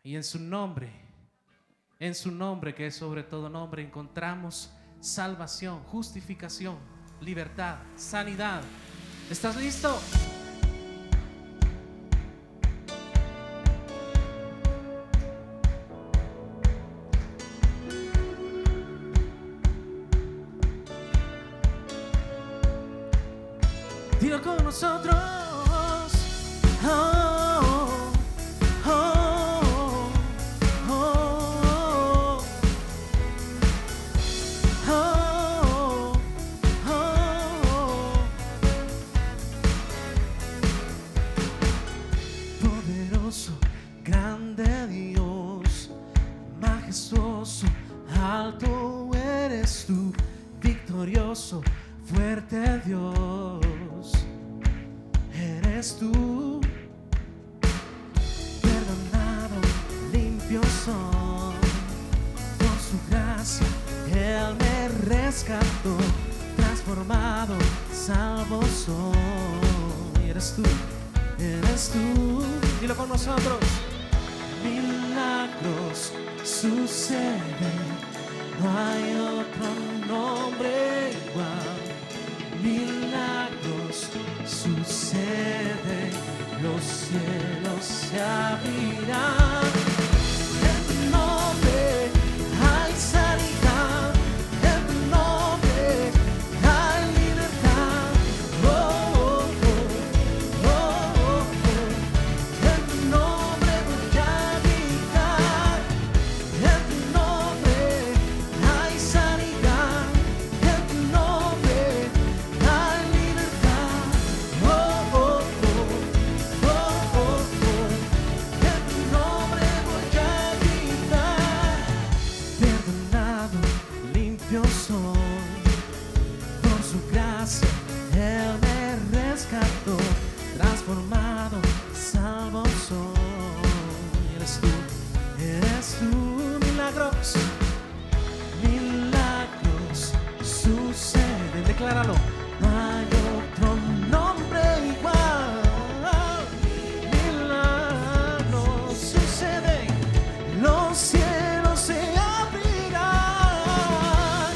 Y en su nombre que es sobre todo nombre, encontramos salvación, justificación, libertad, sanidad. ¿Estás listo? Dilo con nosotros. Oh, oh, oh, oh, oh. Poderoso, grande Dios, majestuoso, alto eres tú, victorioso, fuerte Dios, eres tú. Perdonado, limpio soy, por su gracia Él me rescató, transformado, salvo soy. Eres tú, eres tú. Dilo con nosotros. Milagros suceden, no hay otro nombre igual. Milagros suceden, los cielos se abrirán. En tu nombre hay sanidad, en tu nombre hay libertad. Oh, oh, oh, oh, oh. En tu nombre voy a gritar, en tu nombre hay sanidad, en tu nombre hay libertad. Oh, oh, oh, oh, oh, oh. En tu nombre voy a gritar. Perdonado, limpio soy, por su gracia Él me rescató, transformado, salvo soy. Eres tú, milagros, milagros suceden. Decláralo. No hay otro nombre igual. Milagros suceden, los cielos se abrirán.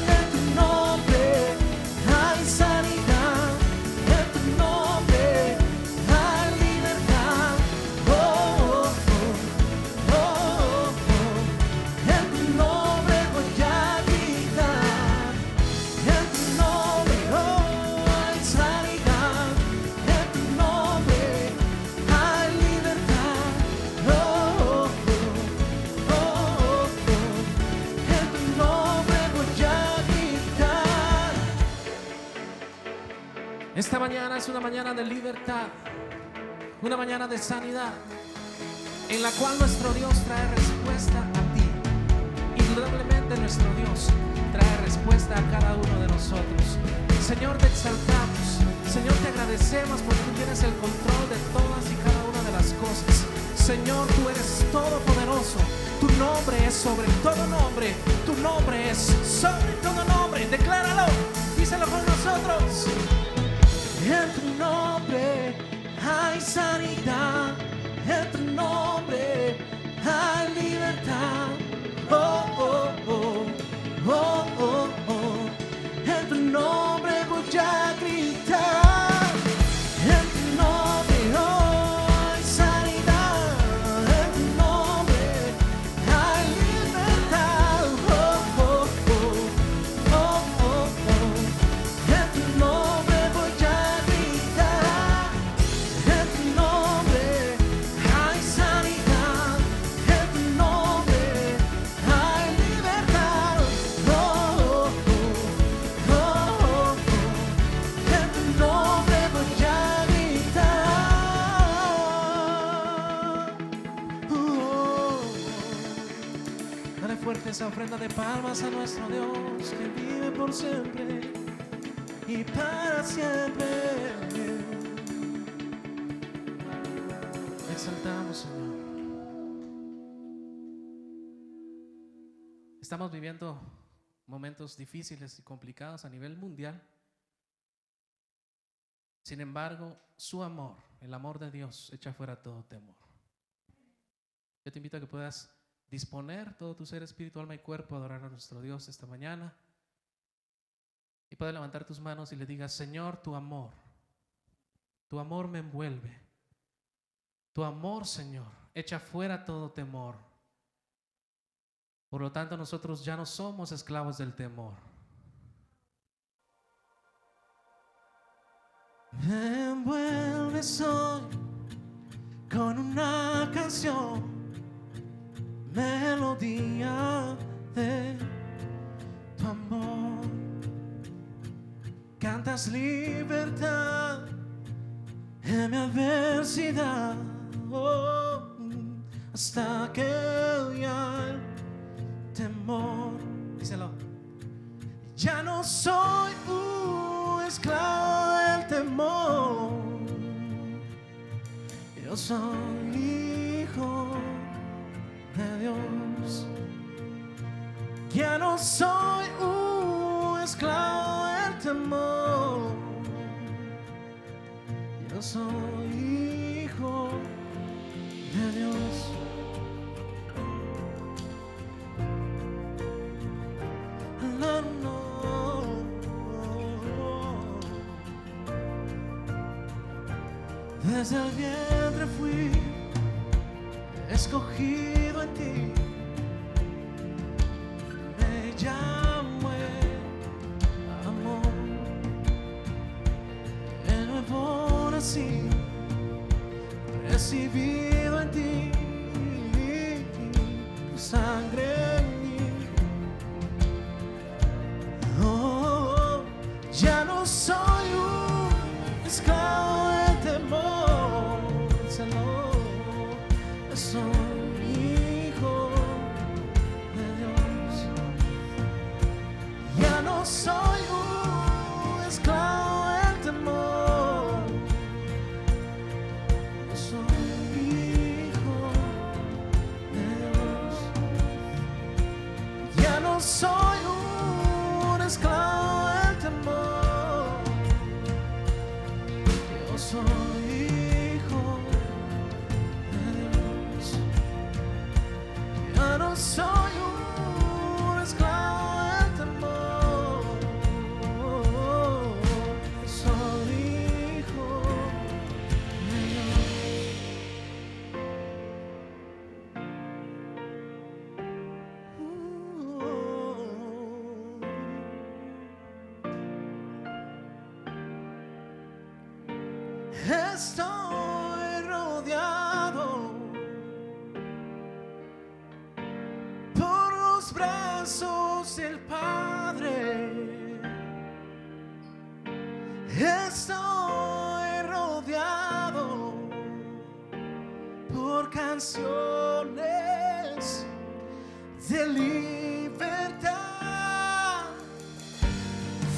En tu nombre hay sanidad, en tu nombre hay libertad. Oh, oh, oh, oh, oh. En tu nombre voy a gritar, en tu nombre hay sanidad, en tu nombre hay libertad. Oh, oh, oh, oh, oh. En tu nombre voy a gritar. Esta mañana es una mañana de libertad, una mañana de sanidad, en la cual nuestro Dios trae respuesta a ti. Indudablemente nuestro Dios trae respuesta a cada uno de nosotros. Señor, te exaltamos, Señor, te agradecemos porque tú tienes el control de todas y cada una de las cosas. Señor, tú eres todopoderoso, tu nombre es sobre todo nombre, tu nombre es sobre todo nombre. Decláralo, díselo con nosotros. En tu nombre hay sanidad, en tu nombre hay libertad. Oh, oh, oh, oh, oh, oh. En tu nombre voy a gritar, en tu nombre hay sanidad, en tu nombre hay libertad. Oh, oh, oh, oh, oh, oh. En tu nombre voy a gritar, en tu nombre hay sanidad, en tu nombre hay libertad. Oh, oh, oh, oh, oh. En tu nombre voy a gritar. Oh. Dale fuerte esa ofrenda de palmas a nuestro Dios que vive por siempre y para siempre. Exaltamos, Señor. Estamos viviendo momentos difíciles y complicados a nivel mundial. Sin embargo, su amor, el amor de Dios, echa fuera todo temor. Yo te invito a que puedas disponer todo tu ser, espíritu, alma y cuerpo a adorar a nuestro Dios esta mañana. Y puedes levantar tus manos y le digas: Señor, tu amor me envuelve. Tu amor, Señor, echa fuera todo temor. Por lo tanto, nosotros ya no somos esclavos del temor. Me envuelves hoy con una canción, melodía de tu amor. Cantas libertad en mi adversidad, oh, hasta que ya el temor, díselo, ya no soy un esclavo del temor. Yo soy hijo de Dios. Ya no soy un esclavo del temor. Yo soy hijo de Dios. No, no. Desde el vientre fui escogido en ti. Me llamo amor. De nuevo nací, recibido en ti. Tu sangre en mí. Oh, ya no soy un esclavo del temor. Soy hijo de Dios. Ya no soy un esclavo del temor. Yo soy hijo de Dios. Ya no soy un esclavo del temor. Yo soy hijo. No soy un esclavo del temor. Soy hijo de Dios. Estoy rodeado brazos del Padre. Estoy rodeado por canciones de libertad.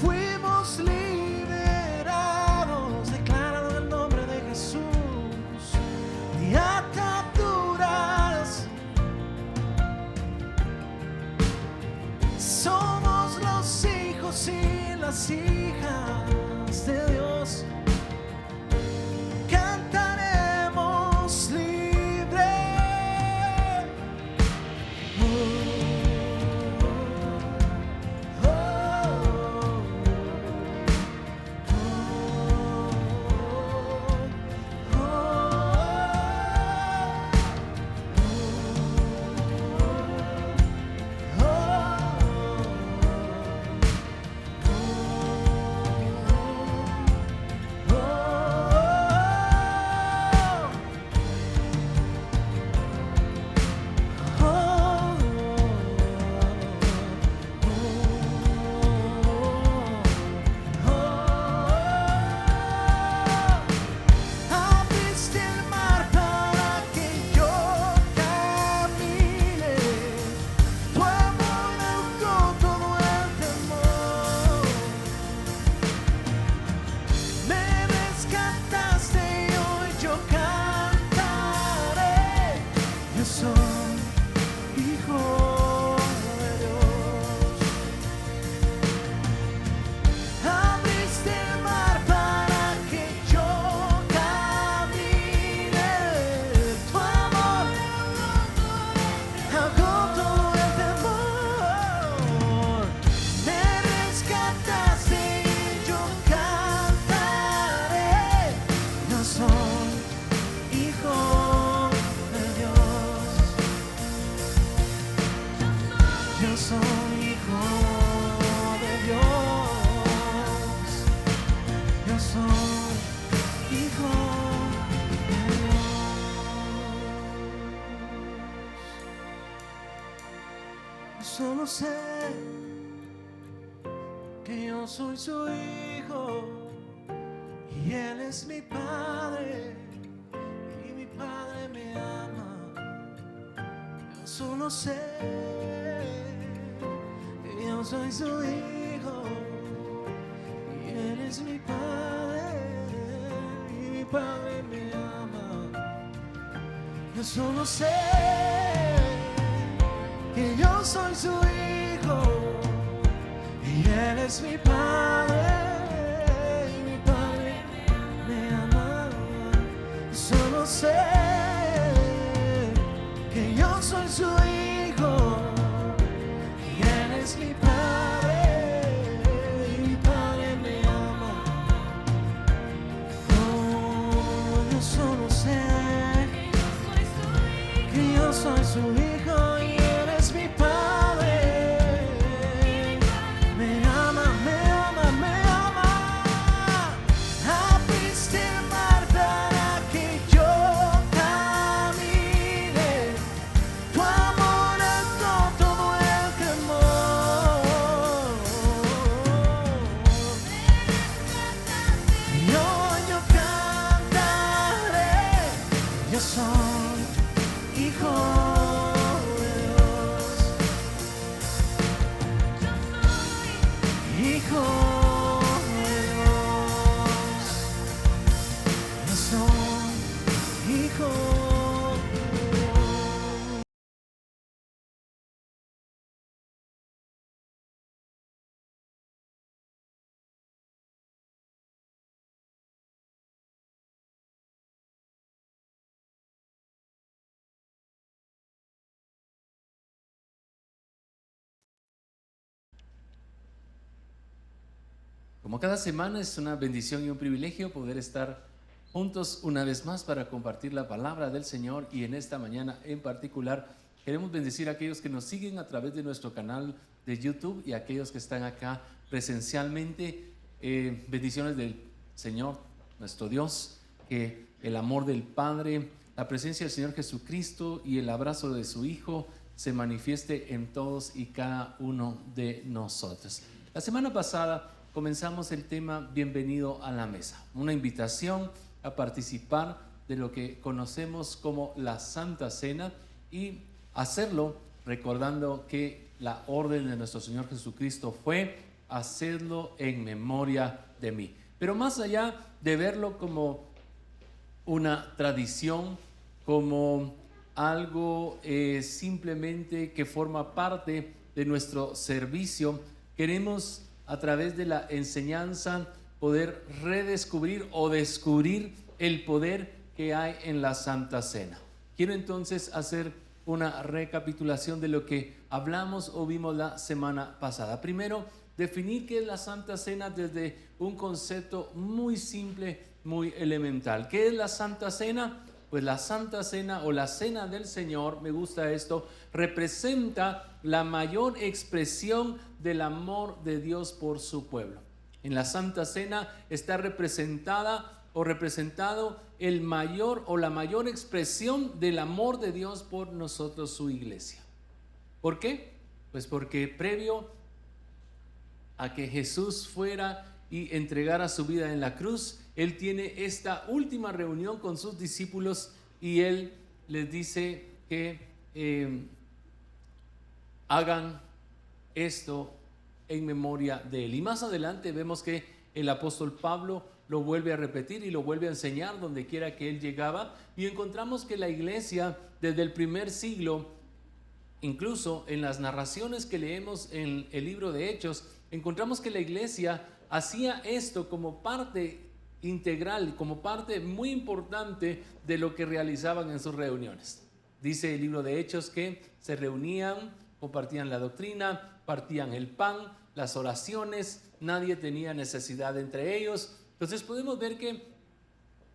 Fuimos liberados, declarado el nombre de Jesús, de ataduras. Somos los hijos y las hijas de Dios. Cantaremos libre. Oh, oh, oh, oh, oh. solo sé que yo soy su hijo y Él es mi Padre y mi Padre me ama. Yo solo sé que yo soy su hijo y Él es mi Padre y mi Padre me ama. Yo solo sé que yo soy su hijo y Él es mi Padre y mi Padre me ama. Solo sé que yo soy su hijo y Él es mi Padre y mi Padre me ama. Oh, yo solo sé que yo soy su hijo. Como cada semana es una bendición y un privilegio poder estar juntos una vez más para compartir la palabra del Señor, y en esta mañana en particular queremos bendecir a aquellos que nos siguen a través de nuestro canal de YouTube y a aquellos que están acá presencialmente. Bendiciones del Señor nuestro Dios, que el amor del Padre, la presencia del Señor Jesucristo y el abrazo de su Hijo se manifieste en todos y cada uno de nosotros. La semana pasada comenzamos el tema Bienvenido a la mesa, una invitación a participar de lo que conocemos como la Santa Cena, y hacerlo recordando que la orden de nuestro Señor Jesucristo fue hacerlo en memoria de mí. Pero más allá de verlo como una tradición, como algo simplemente que forma parte de nuestro servicio, queremos a través de la enseñanza poder redescubrir o descubrir el poder que hay en la Santa Cena. Quiero entonces hacer una recapitulación de lo que hablamos o vimos la semana pasada. Primero, definir qué es la Santa Cena desde un concepto muy simple, muy elemental. ¿Qué es la Santa Cena? Pues la Santa Cena o la Cena del Señor, me gusta esto, representa la mayor expresión del amor de Dios por su pueblo. En la Santa Cena está representada o representado el mayor o la mayor expresión del amor de Dios por nosotros, su iglesia. ¿Por qué? Pues porque previo a que Jesús fuera y entregara su vida en la cruz, Él tiene esta última reunión con sus discípulos y Él les dice que hagan esto en memoria de Él. Y más adelante vemos que el apóstol Pablo lo vuelve a repetir y lo vuelve a enseñar donde quiera que Él llegaba, y encontramos que la iglesia desde el primer siglo, incluso en las narraciones que leemos en el libro de Hechos, encontramos que la iglesia hacía esto como parte integral, como parte muy importante de lo que realizaban en sus reuniones. Dice el libro de Hechos que se reunían, compartían la doctrina, partían el pan, las oraciones, nadie tenía necesidad entre ellos. Entonces podemos ver que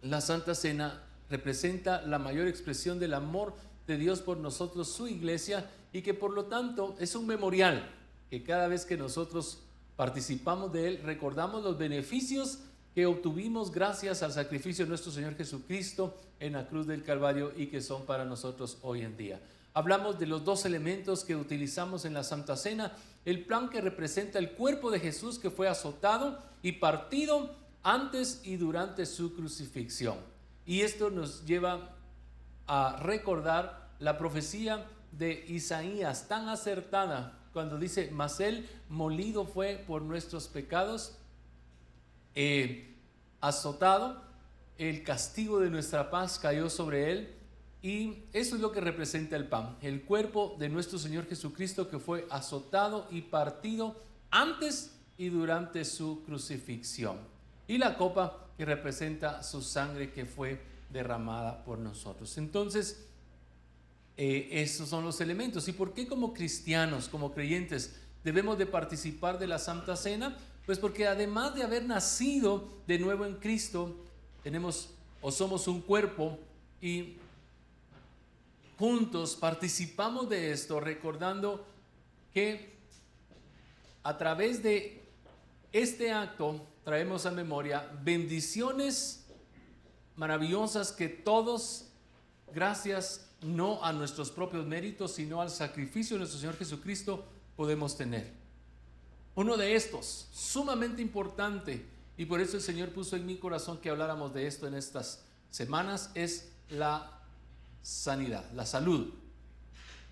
la Santa Cena representa la mayor expresión del amor de Dios por nosotros, su iglesia, y que por lo tanto es un memorial, que cada vez que nosotros participamos de él, recordamos los beneficios que obtuvimos gracias al sacrificio de nuestro Señor Jesucristo en la cruz del Calvario y que son para nosotros hoy en día. hablamos de los dos elementos que utilizamos en la Santa Cena, el pan que representa el cuerpo de Jesús que fue azotado y partido antes y durante su crucifixión. Y esto nos lleva a recordar la profecía de Isaías tan acertada cuando dice: mas él molido fue por nuestros pecados, azotado, el castigo de nuestra paz cayó sobre él. Y eso es lo que representa el pan, el cuerpo de nuestro Señor Jesucristo que fue azotado y partido antes y durante su crucifixión. Y la copa que representa su sangre que fue derramada por nosotros. Entonces, esos son los elementos. ¿Y por qué como cristianos, como creyentes, debemos de participar de la Santa Cena? Pues porque además de haber nacido de nuevo en Cristo, tenemos o somos un cuerpo y juntos participamos de esto, recordando que a través de este acto traemos a memoria bendiciones maravillosas que todos, gracias no a nuestros propios méritos, sino al sacrificio de nuestro Señor Jesucristo, podemos tener. Uno de estos, sumamente importante, y por eso el Señor puso en mi corazón que habláramos de esto en estas semanas, es la sanidad, la salud,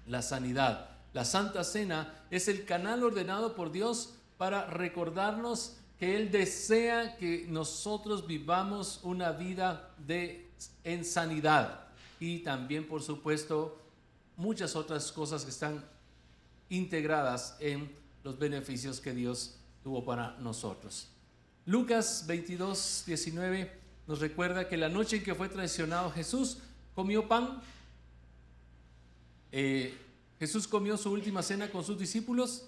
la sanidad. La Santa Cena es el canal ordenado por Dios para recordarnos que Él desea que nosotros vivamos una vida en sanidad, y también, por supuesto, muchas otras cosas que están integradas en los beneficios que Dios tuvo para nosotros. Lucas 22:19 nos recuerda que la noche en que fue traicionado Jesús, comió pan. Jesús comió su última cena con sus discípulos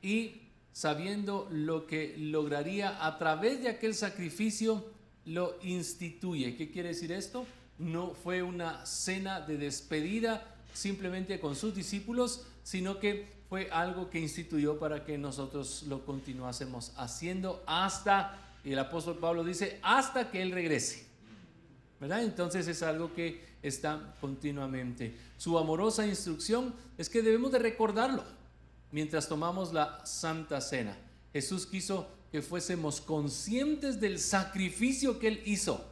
y, sabiendo lo que lograría a través de aquel sacrificio, lo instituye. ¿Qué quiere decir esto? No fue una cena de despedida simplemente con sus discípulos, sino que fue algo que instituyó para que nosotros lo continuásemos haciendo hasta, y el apóstol Pablo dice, hasta que Él regrese, ¿verdad? Entonces es algo que está continuamente. Su amorosa instrucción es que debemos de recordarlo mientras tomamos la Santa Cena. Jesús quiso que fuésemos conscientes del sacrificio que Él hizo,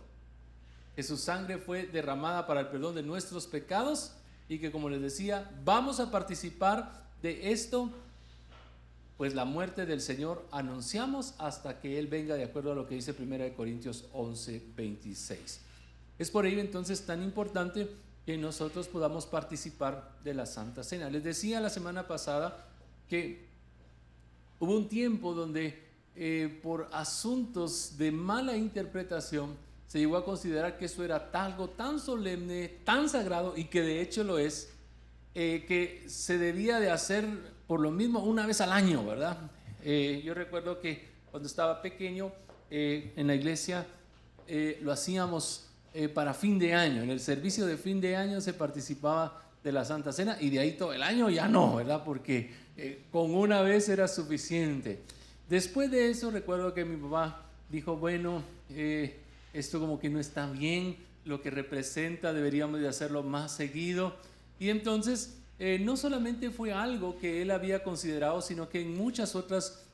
que su sangre fue derramada para el perdón de nuestros pecados, y que, como les decía, vamos a participar de esto, pues la muerte del Señor anunciamos hasta que Él venga, de acuerdo a lo que dice 1 Corintios 11:26. Es por ello entonces tan importante que nosotros podamos participar de la Santa Cena. Les decía la semana pasada que hubo un tiempo donde por asuntos de mala interpretación se llegó a considerar que eso era algo tan solemne, tan sagrado, y que de hecho lo es, que se debía de hacer por lo mismo una vez al año, ¿verdad? Yo recuerdo que cuando estaba pequeño en la iglesia lo hacíamos para fin de año. En el servicio de fin de año se participaba de la Santa Cena, y de ahí todo el año ya no, ¿verdad? Porque con una vez era suficiente. Después de eso recuerdo que mi papá dijo, bueno, esto como que no está bien, lo que representa, deberíamos de hacerlo más seguido. Y entonces no solamente fue algo que él había considerado, sino que en muchas otras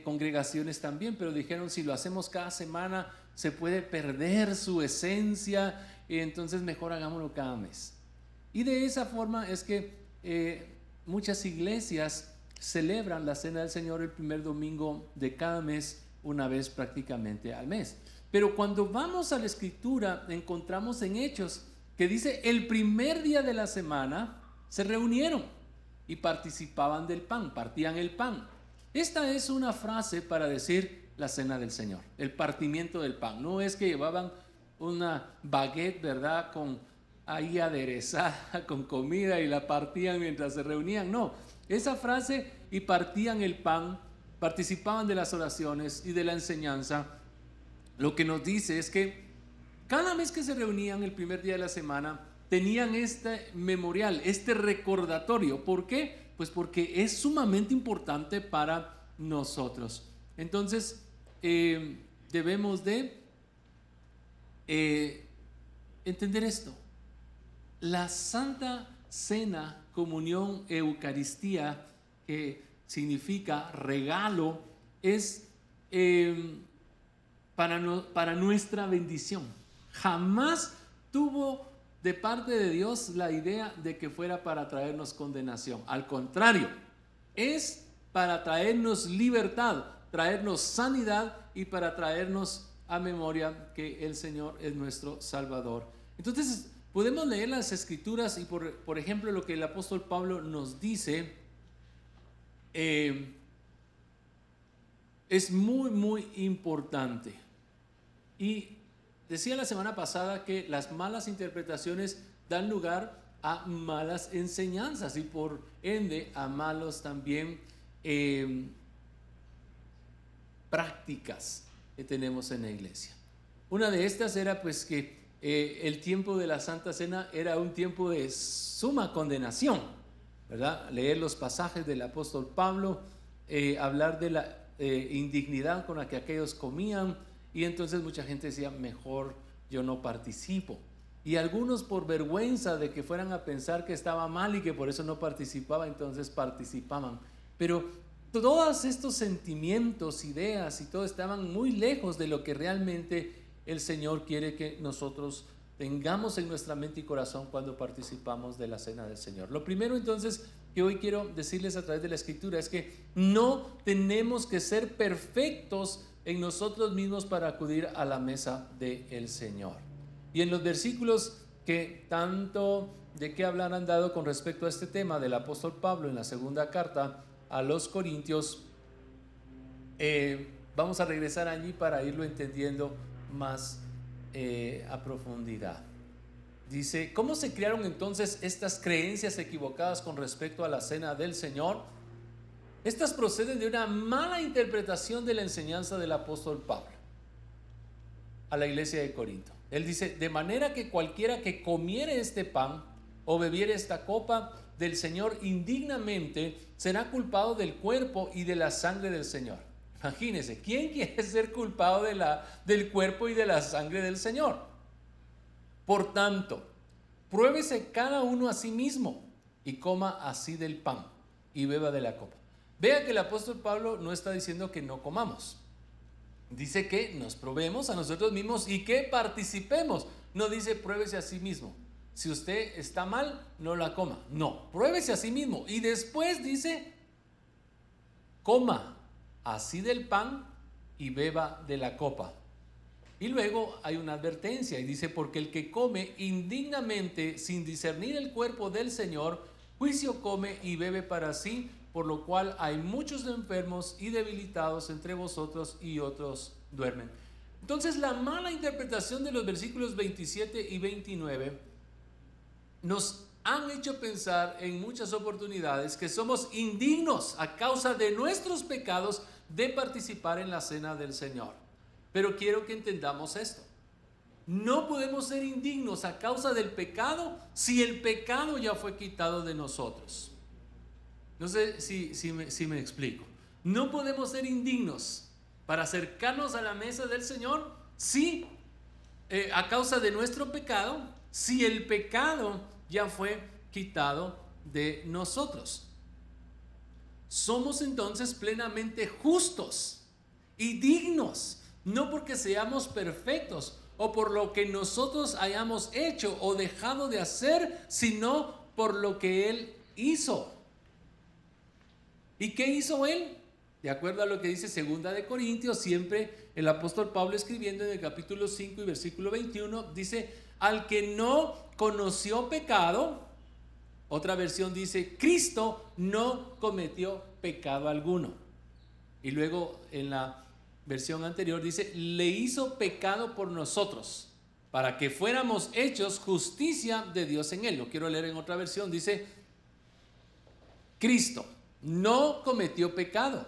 congregaciones también, pero dijeron, si lo hacemos cada semana se puede perder su esencia, y entonces mejor hagámoslo cada mes. Y de esa forma es que muchas iglesias celebran la Cena del Señor el primer domingo de cada mes, una vez prácticamente al mes. Pero cuando vamos a la Escritura, encontramos en Hechos que dice, el primer día de la semana se reunieron y participaban del pan, partían el pan. Esta es una frase para decir la Cena del Señor, el partimiento del pan. No es que llevaban una baguette, ¿verdad?, con ahí aderezada con comida y la partían mientras se reunían. No, esa frase, y partían el pan, participaban de las oraciones y de la enseñanza, lo que nos dice es que cada vez que se reunían el primer día de la semana, tenían este memorial, este recordatorio. ¿Por qué? Pues porque es sumamente importante para nosotros. Entonces, debemos de entender esto. La Santa cena, comunión, Eucaristía, que significa regalo, es para nuestra bendición. Jamás tuvo de parte de Dios la idea de que fuera para traernos condenación. Al contrario, es para traernos libertad, traernos sanidad y para traernos a memoria que el Señor es nuestro Salvador. Entonces podemos leer las Escrituras y por ejemplo lo que el apóstol Pablo nos dice es muy importante. Y decía la semana pasada que las malas interpretaciones dan lugar a malas enseñanzas y por ende a malos también prácticas que tenemos en la iglesia. Una de estas era pues que el tiempo de la Santa Cena era un tiempo de suma condenación, ¿verdad? Leer los pasajes del apóstol Pablo, hablar de la indignidad con la que aquellos comían, y entonces mucha gente decía, mejor yo no participo. Y algunos por vergüenza de que fueran a pensar que estaba mal y que por eso no participaba, entonces participaban. Pero todos estos sentimientos, ideas y todo estaban muy lejos de lo que realmente el Señor quiere que nosotros tengamos en nuestra mente y corazón cuando participamos de la cena del Señor. Lo primero entonces que hoy quiero decirles a través de la Escritura es que no tenemos que ser perfectos en nosotros mismos para acudir a la mesa del Señor. Y en los versículos que tanto de qué hablar han dado con respecto a este tema del apóstol Pablo en la segunda carta a los Corintios, vamos a regresar allí para irlo entendiendo más a profundidad. Dice, ¿cómo se crearon entonces estas creencias equivocadas con respecto a la cena del Señor? Estas proceden de una mala interpretación de la enseñanza del apóstol Pablo a la iglesia de Corinto. Él dice, de manera que cualquiera que comiere este pan o bebiere esta copa del Señor indignamente será culpado del cuerpo y de la sangre del Señor. Imagínense, ¿quién quiere ser culpado del cuerpo y de la sangre del Señor? Por tanto, pruébese cada uno a sí mismo y coma así del pan y beba de la copa. Vea que el apóstol Pablo no está diciendo que no comamos. Dice que nos probemos a nosotros mismos y que participemos. No dice pruébese a sí mismo. Si usted está mal, no la coma. No, pruébese a sí mismo. Y después dice, coma así del pan y beba de la copa. Y luego hay una advertencia y dice, porque el que come indignamente sin discernir el cuerpo del Señor, juicio come y bebe para sí, por lo cual hay muchos enfermos y debilitados entre vosotros y otros duermen. Entonces la mala interpretación de los versículos 27 y 29 nos han hecho pensar en muchas oportunidades que somos indignos a causa de nuestros pecados de participar en la cena del Señor. Pero quiero que entendamos esto. No podemos ser indignos a causa del pecado si el pecado ya fue quitado de nosotros. No sé si me explico. No podemos ser indignos para acercarnos a la mesa del Señor si a causa de nuestro pecado, si el pecado ya fue quitado de nosotros. Somos entonces plenamente justos y dignos, no porque seamos perfectos o por lo que nosotros hayamos hecho o dejado de hacer, sino por lo que Él hizo. ¿Y qué hizo Él? De acuerdo a lo que dice 2 de Corintios, siempre el apóstol Pablo escribiendo en el capítulo 5 y versículo 21, dice, al que no conoció pecado, otra versión dice, Cristo no cometió pecado alguno. Y luego en la versión anterior dice, le hizo pecado por nosotros, para que fuéramos hechos justicia de Dios en él. Lo quiero leer en otra versión, dice, Cristo no cometió pecado,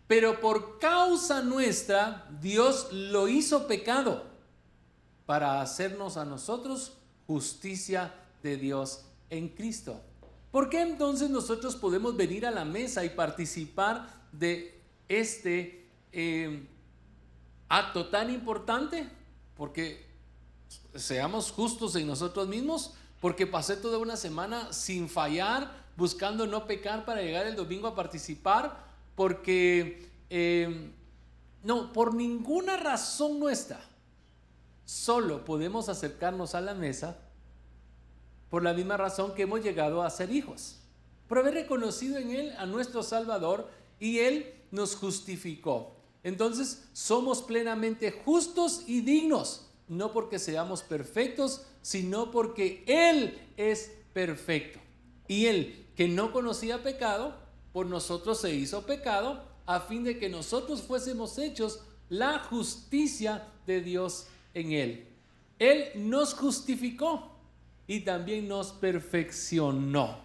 pero por causa nuestra Dios lo hizo pecado para hacernos a nosotros justicia de Dios en Cristo. ¿Por qué entonces nosotros podemos venir a la mesa y participar de este acto tan importante? Porque seamos justos en nosotros mismos, porque pasé toda una semana sin fallar, buscando no pecar para llegar el domingo a participar, porque no, por ninguna razón nuestra, solo podemos acercarnos a la mesa por la misma razón que hemos llegado a ser hijos, por haber reconocido en Él a nuestro Salvador y Él nos justificó. Entonces somos plenamente justos y dignos, no porque seamos perfectos, sino porque Él es perfecto. Y Él, que no conocía pecado, por nosotros se hizo pecado, a fin de que nosotros fuésemos hechos la justicia de Dios en Él. Él nos justificó y también nos perfeccionó.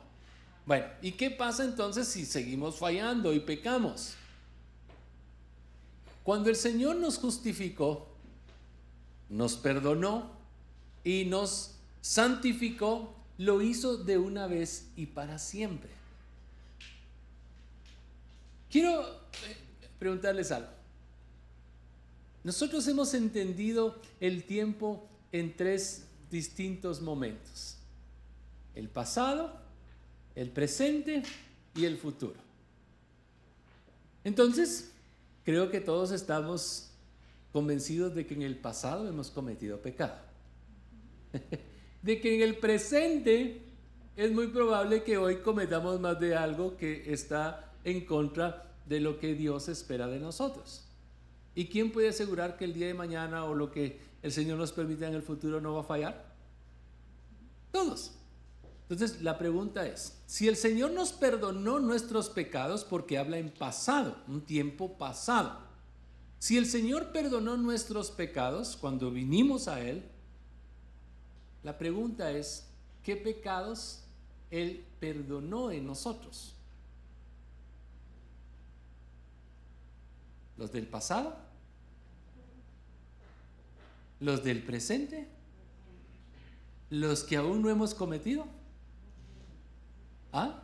Bueno, ¿y qué pasa entonces si seguimos fallando y pecamos? Cuando el Señor nos justificó, nos perdonó y nos santificó, lo hizo de una vez y para siempre. Quiero preguntarles algo. Nosotros hemos entendido el tiempo en 3 distintos momentos: el pasado, el presente y el futuro. Entonces, creo que todos estamos convencidos de que en el pasado hemos cometido pecado. De que en el presente es muy probable que hoy cometamos más de algo que está en contra de lo que Dios espera de nosotros. ¿Y quién puede asegurar que el día de mañana o lo que el Señor nos permita en el futuro no va a fallar? Todos. Entonces la pregunta es, si el Señor nos perdonó nuestros pecados, porque habla en pasado, un tiempo pasado. Si el Señor perdonó nuestros pecados cuando vinimos a Él, la pregunta es, ¿qué pecados Él perdonó en nosotros? ¿Los del pasado? ¿Los del presente? ¿Los que aún no hemos cometido? ¿Ah?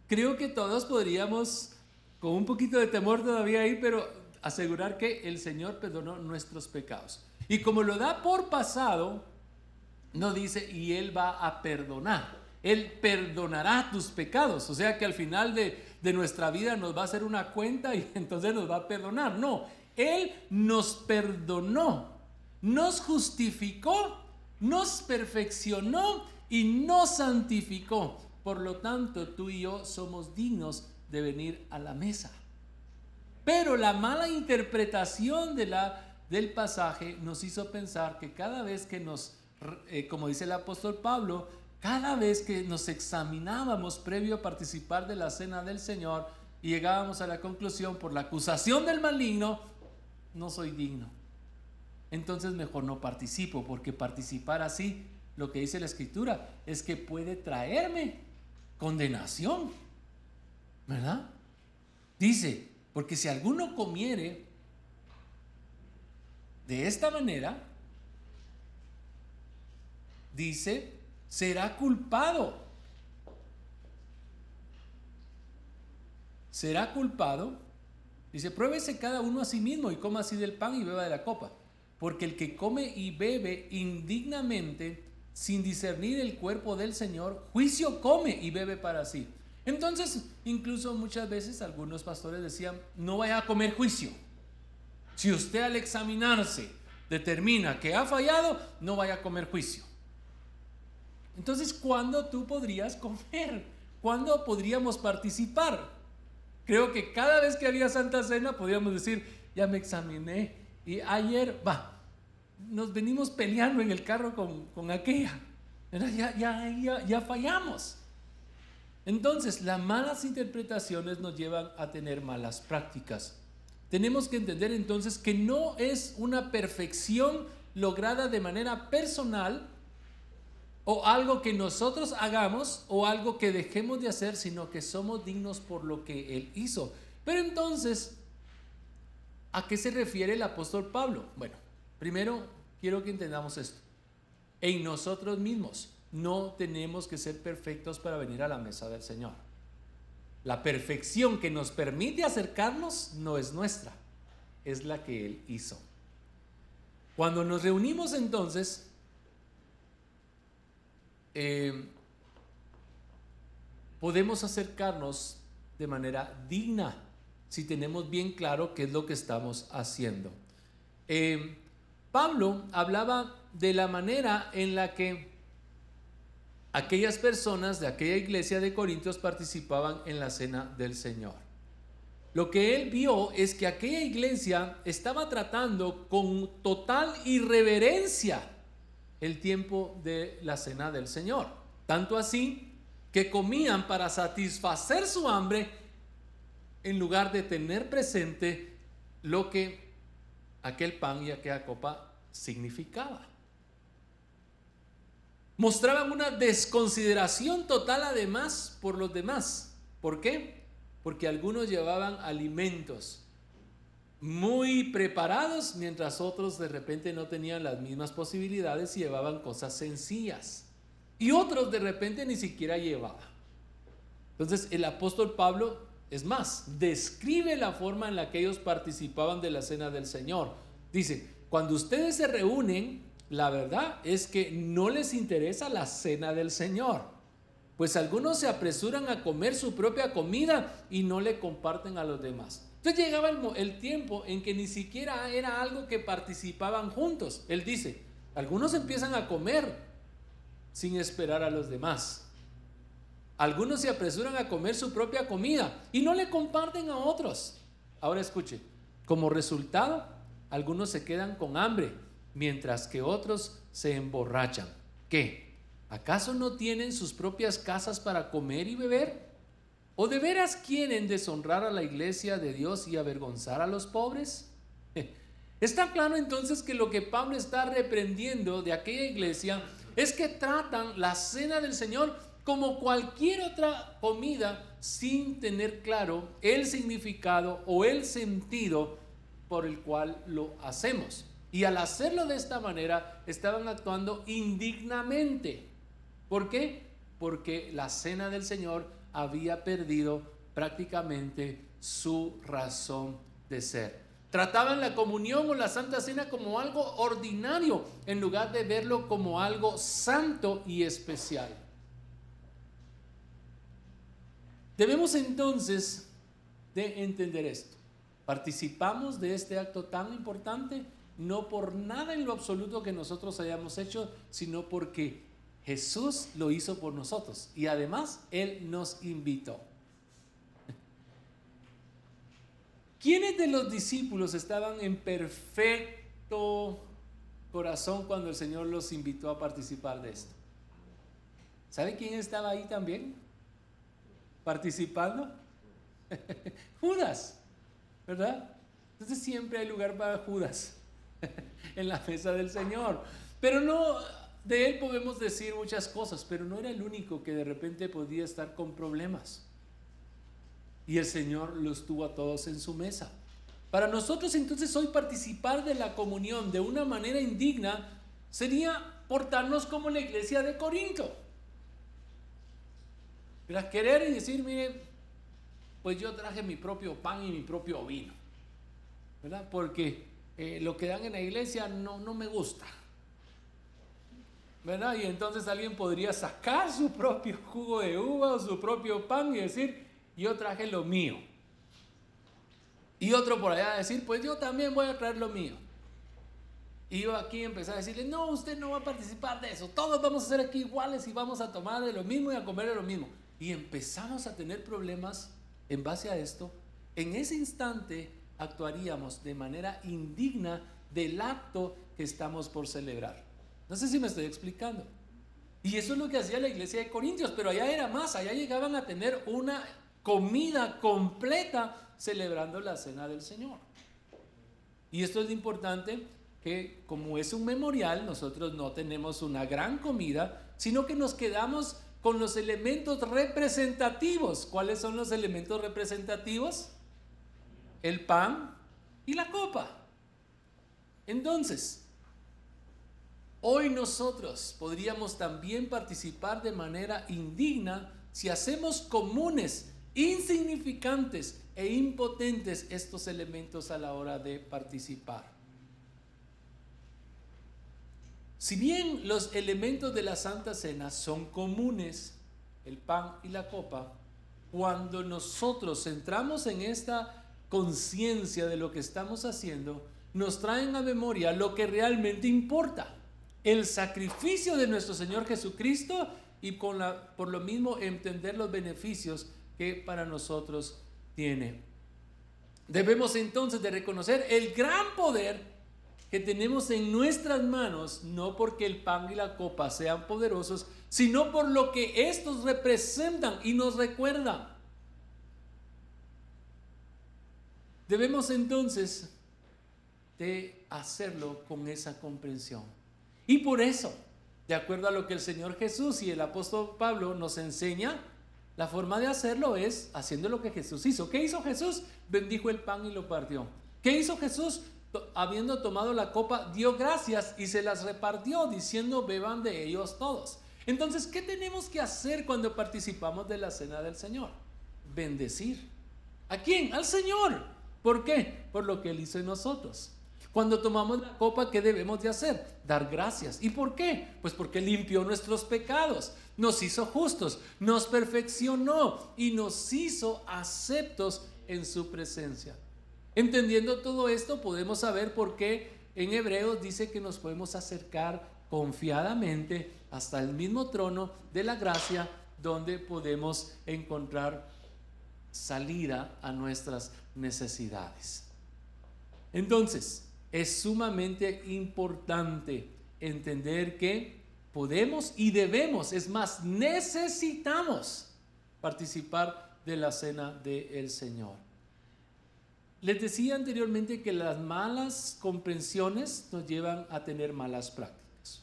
Creo que todos podríamos, con un poquito de temor todavía ahí, pero asegurar que el Señor perdonó nuestros pecados. Y como lo da por pasado, no dice y Él va a perdonar. Él perdonará tus pecados. O sea que al final de nuestra vida nos va a hacer una cuenta y entonces nos va a perdonar. No, Él nos perdonó, nos justificó, nos perfeccionó y nos santificó. Por lo tanto, tú y yo somos dignos de venir a la mesa. Pero la mala interpretación del pasaje nos hizo pensar que cada vez que como dice el apóstol Pablo, cada vez que nos examinábamos previo a participar de la cena del Señor y llegábamos a la conclusión por la acusación del maligno, no soy digno, entonces mejor no participo, porque participar así, lo que dice la Escritura, es que puede traerme condenación, ¿verdad? Dice, porque si alguno comiere de esta manera, dice, será culpado. Será culpado. Dice, pruébese cada uno a sí mismo y coma así del pan y beba de la copa. Porque el que come y bebe indignamente, sin discernir el cuerpo del Señor, juicio come y bebe para sí. Entonces, incluso muchas veces algunos pastores decían, no vaya a comer juicio. Si usted al examinarse determina que ha fallado, no vaya a comer juicio. Entonces, ¿cuándo tú podrías comer? ¿Cuándo podríamos participar? Creo que cada vez que había Santa Cena podíamos decir, ya me examiné y ayer, nos venimos peleando en el carro con aquella. Ya fallamos. Entonces, las malas interpretaciones nos llevan a tener malas prácticas. Tenemos que entender entonces que no es una perfección lograda de manera personal, o algo que nosotros hagamos o algo que dejemos de hacer, sino que somos dignos por lo que Él hizo. Pero entonces, ¿a qué se refiere el apóstol Pablo? Bueno, primero quiero que entendamos esto. En nosotros mismos no tenemos que ser perfectos para venir a la mesa del Señor. La perfección que nos permite acercarnos no es nuestra, es la que Él hizo. Cuando nos reunimos entonces, podemos acercarnos de manera digna si tenemos bien claro qué es lo que estamos haciendo. Pablo hablaba de la manera en la que aquellas personas de aquella iglesia de Corintios participaban en la cena del Señor. Lo que él vio es que aquella iglesia estaba tratando con total irreverencia el tiempo de la cena del Señor. Tanto así que comían para satisfacer su hambre en lugar de tener presente lo que aquel pan y aquella copa significaba. Mostraban una desconsideración total además por los demás. ¿Por qué? Porque algunos llevaban alimentos muy preparados, mientras otros de repente no tenían las mismas posibilidades y llevaban cosas sencillas. Y otros de repente ni siquiera llevaban. Entonces el apóstol Pablo, es más, describe la forma en la que ellos participaban de la cena del Señor. Dice, cuando ustedes se reúnen, la verdad es que no les interesa la cena del Señor. Pues algunos se apresuran a comer su propia comida y no le comparten a los demás. Entonces llegaba el tiempo en que ni siquiera era algo que participaban juntos. Él dice, algunos empiezan a comer sin esperar a los demás. Algunos se apresuran a comer su propia comida y no le comparten a otros. Ahora escuche, como resultado, algunos se quedan con hambre, mientras que otros se emborrachan. ¿Qué? ¿Acaso no tienen sus propias casas para comer y beber? ¿O de veras quieren deshonrar a la iglesia de Dios y avergonzar a los pobres? Está claro entonces que lo que Pablo está reprendiendo de aquella iglesia es que tratan la cena del Señor como cualquier otra comida sin tener claro el significado o el sentido por el cual lo hacemos. Y al hacerlo de esta manera estaban actuando indignamente. ¿Por qué? Porque la cena del Señor había perdido prácticamente su razón de ser. Trataban la comunión o la Santa Cena como algo ordinario en lugar de verlo como algo santo y especial. Debemos entonces de entender esto. Participamos de este acto tan importante no por nada en lo absoluto que nosotros hayamos hecho, sino porque Jesús lo hizo por nosotros y además Él nos invitó. ¿Quiénes de los discípulos estaban en perfecto corazón cuando el Señor los invitó a participar de esto? ¿Sabe quién estaba ahí también participando? Judas, ¿verdad? Entonces siempre hay lugar para Judas en la mesa del Señor. Pero no, de él podemos decir muchas cosas, pero no era el único que de repente podía estar con problemas. Y el Señor los tuvo a todos en su mesa. Para nosotros entonces hoy participar de la comunión de una manera indigna sería portarnos como la iglesia de Corinto. Para querer y decir, mire, pues yo traje mi propio pan y mi propio vino, ¿verdad? Porque lo que dan en la iglesia no me gusta, ¿verdad? Y entonces alguien podría sacar su propio jugo de uva o su propio pan y decir, yo traje lo mío. Y otro por allá decir, pues yo también voy a traer lo mío. Y yo aquí empecé a decirle, no, usted no va a participar de eso, todos vamos a ser aquí iguales y vamos a tomar de lo mismo y a comer de lo mismo. Y empezamos a tener problemas en base a esto. En ese instante actuaríamos de manera indigna del acto que estamos por celebrar. No sé si me estoy explicando. Y eso es lo que hacía la iglesia de Corintios, pero allá era más, allá llegaban a tener una comida completa celebrando la cena del Señor. Y esto es importante, que como es un memorial, nosotros no tenemos una gran comida, sino que nos quedamos con los elementos representativos. ¿Cuáles son los elementos representativos? El pan y la copa. Entonces, hoy nosotros podríamos también participar de manera indigna si hacemos comunes, insignificantes e impotentes estos elementos a la hora de participar. Si bien los elementos de la Santa Cena son comunes, el pan y la copa, cuando nosotros entramos en esta conciencia de lo que estamos haciendo, nos traen a memoria lo que realmente importa: el sacrificio de nuestro Señor Jesucristo, y por lo mismo entender los beneficios que para nosotros tiene. Debemos entonces de reconocer el gran poder que tenemos en nuestras manos, no porque el pan y la copa sean poderosos, sino por lo que estos representan y nos recuerdan. Debemos entonces de hacerlo con esa comprensión. Y por eso, de acuerdo a lo que el Señor Jesús y el apóstol Pablo nos enseña, la forma de hacerlo es haciendo lo que Jesús hizo. ¿Qué hizo Jesús? Bendijo el pan y lo partió. ¿Qué hizo Jesús? Habiendo tomado la copa, dio gracias y se las repartió, diciendo: beban de ellos todos. Entonces, ¿qué tenemos que hacer cuando participamos de la cena del Señor? Bendecir. ¿A quién? Al Señor. ¿Por qué? Por lo que Él hizo en nosotros. Cuando tomamos la copa, ¿qué debemos de hacer? Dar gracias. ¿Y por qué? Pues porque limpió nuestros pecados, nos hizo justos, nos perfeccionó y nos hizo aceptos en su presencia. Entendiendo todo esto, podemos saber por qué en Hebreos dice que nos podemos acercar confiadamente hasta el mismo trono de la gracia, donde podemos encontrar salida a nuestras necesidades. Entonces, es sumamente importante entender que podemos y debemos, es más, necesitamos participar de la cena del Señor. Les decía anteriormente que las malas comprensiones nos llevan a tener malas prácticas.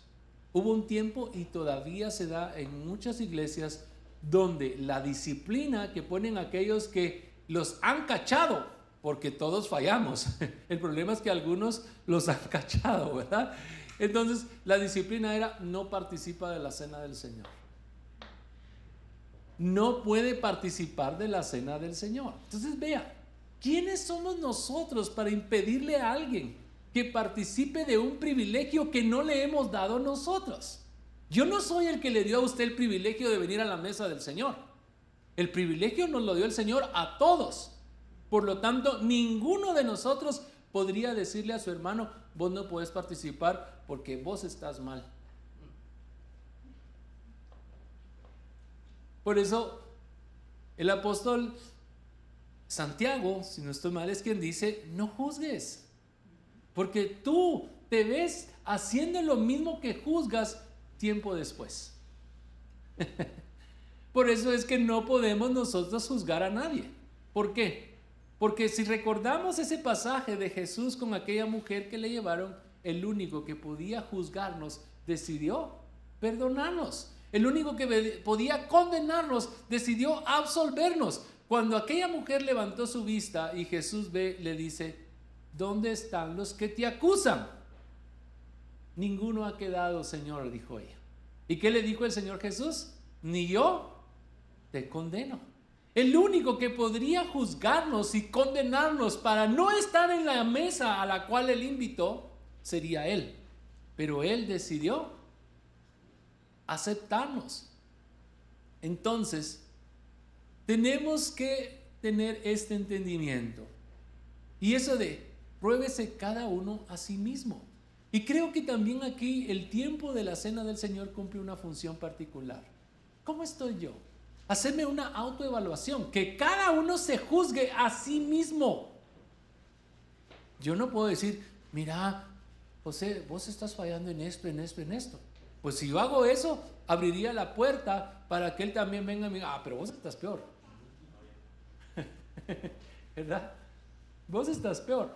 Hubo un tiempo, y todavía se da en muchas iglesias, donde la disciplina que ponen aquellos que los han cachado, porque todos fallamos. El problema es que algunos los han cachado, ¿verdad? Entonces, la disciplina era: no participa de la cena del Señor. No puede participar de la cena del Señor. Entonces, vea, ¿quiénes somos nosotros para impedirle a alguien que participe de un privilegio que no le hemos dado nosotros? Yo no soy el que le dio a usted el privilegio de venir a la mesa del Señor. El privilegio nos lo dio el Señor a todos. Por lo tanto, ninguno de nosotros podría decirle a su hermano: vos no podés participar porque vos estás mal. Por eso, el apóstol Santiago, si no estoy mal, es quien dice: no juzgues, porque tú te ves haciendo lo mismo que juzgas tiempo después. Por eso es que no podemos nosotros juzgar a nadie. ¿Por qué? Porque si recordamos ese pasaje de Jesús con aquella mujer que le llevaron, el único que podía juzgarnos decidió perdonarnos. El único que podía condenarnos decidió absolvernos. Cuando aquella mujer levantó su vista y Jesús le dice: ¿dónde están los que te acusan? Ninguno ha quedado, Señor, dijo ella. ¿Y qué le dijo el Señor Jesús? Ni yo te condeno. El único que podría juzgarnos y condenarnos para no estar en la mesa a la cual Él invitó sería Él. Pero Él decidió aceptarnos. Entonces, tenemos que tener este entendimiento. Y eso de pruébese cada uno a sí mismo. Y creo que también aquí el tiempo de la cena del Señor cumple una función particular. ¿Cómo estoy yo? Hacerme una autoevaluación, que cada uno se juzgue a sí mismo. Yo no puedo decir: mira, José, vos estás fallando en esto, en esto, en esto. Pues si yo hago eso, abriría la puerta para que él también venga y me diga: pero vos estás peor. ¿Verdad? Vos estás peor.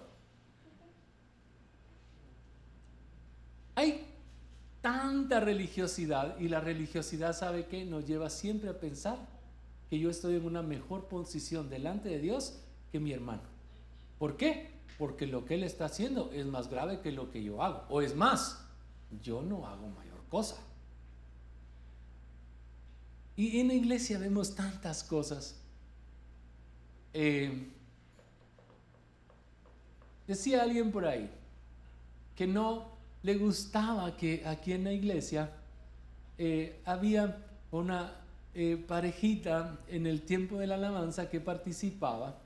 Hay tanta religiosidad, y la religiosidad, ¿sabe qué? Nos lleva siempre a pensar que yo estoy en una mejor posición delante de Dios que mi hermano. ¿Por qué? Porque lo que él está haciendo es más grave que lo que yo hago. O es más, yo no hago mayor cosa. Y en la iglesia vemos tantas cosas. Decía alguien por ahí que no le gustaba que aquí en la iglesia había una parejita en el tiempo de la alabanza que participaba,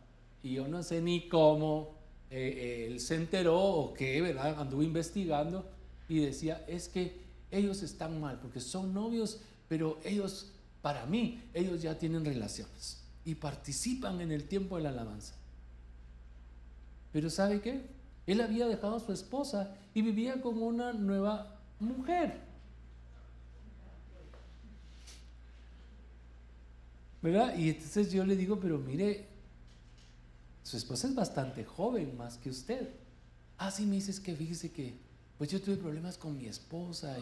y yo no sé ni cómo él se enteró o qué, ¿verdad? Anduvo investigando y decía, es que ellos están mal porque son novios, pero ellos, para mí, ellos ya tienen relaciones y participan en el tiempo de la alabanza. Pero ¿sabe qué? Él había dejado a su esposa y vivía con una nueva mujer, ¿verdad? Y entonces yo le digo, pero mire, su esposa es bastante joven, más que usted. Ah, sí, me dices que fíjese que pues yo tuve problemas con mi esposa